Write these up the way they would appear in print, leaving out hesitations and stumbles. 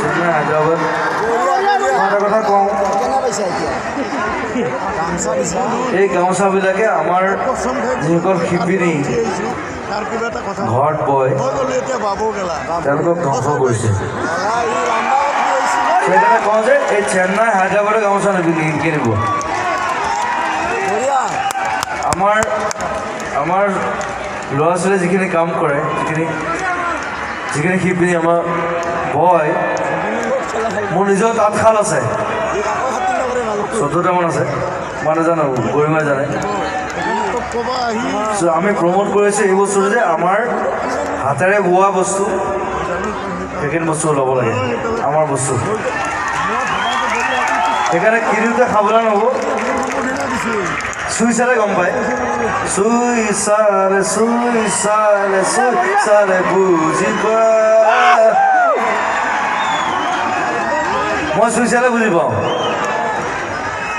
চেন্নাই হায়দৰাবাদ মই এটা কথা কওঁ এই গামোচাবিলাকে আমাৰ যিসকল শিপিনী ঘৰত বয় তেওঁলোকক ধ্বংস কৰিছে সেইকাৰণে কওঁ যে এই চেন্নাই হায়দৰাবাদৰ গামোচা নিকিনিব আমাৰ ল'ৰা ছোৱালীয়ে যিখিনি কাম কৰে যিখিনি শিপিনী আমাৰ বয় মোৰ নিজৰ তাঁতশাল আছে 14টামান আছে মই নাজানো গৰিমাই জানে আমি প্ৰমোট কৰিছোঁ এই বস্তুটো যে আমাৰ হাতেৰে বোৱা বস্তু সেইখিনি বস্তু ল'ব লাগে আমাৰ বস্তু সেইকাৰণে কিনোতে সাৱধান হ'ব চুই চালে গম পায় চুই চালে বুজি পায় মই চুই চালে বুজি পাওঁ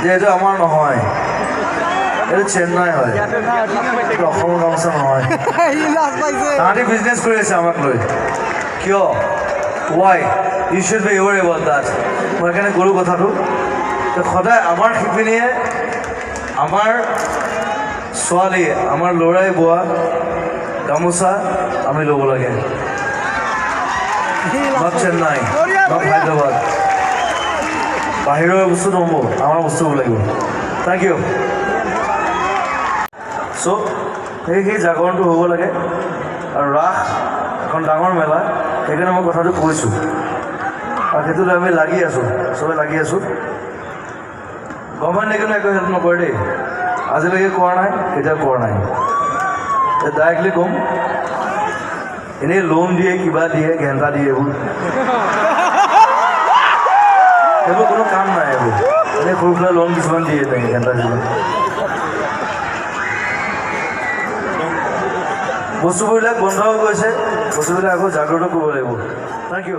যে এইটো আমাৰ নহয় এইটো চেন্নাই হয় এইটো অসমৰ গামোচা নহয় তাহাঁতি বিজনেছ কৰি আছে আমাক লৈ কিয় why you should be aware about that মই সেইকাৰণে ক'লোঁ কথাটো সদায় আমাৰ শিপিনীয়ে আমাৰ ছোৱালীয়ে আমাৰ ল'ৰাই বোৱা গামোচা আমি ল'ব লাগে নট চেন্নাই নট হায়দৰাবাদ বাহিৰৰ বস্তু নহ'ব আমাৰ বস্তু হ'ব লাগিব থেংক ইউ চ' সেই জাগৰণটো হ'ব লাগে আৰু ৰাস এখন ডাঙৰ মেলা সেইকাৰণে মই কথাটো কৈছোঁ আৰু সেইটোলৈ আমি লাগি আছোঁ চবে লাগি আছোঁ গভৰ্ণমেণ্টে কিন্তু একো হেল্প নকৰে দেই আজিলৈকে কৰা নাই কেতিয়াও কৰা নাই ডাইৰেক্টলি ক'ম এনেই লোন দিয়ে কিবা দিয়ে ঘেণ্টা দিয়ে এইবোৰ কোনো কাম নাই এইবোৰ এনেই সৰু সুৰা লোন কিছুমান দিয়ে তেনেকৈ ঘেণ্টা কিছুমান বস্তুবিলাক বন্ধ হৈ গৈছে বস্তুবিলাক আকৌ জাগ্ৰত কৰিব লাগিব থেংক ইউ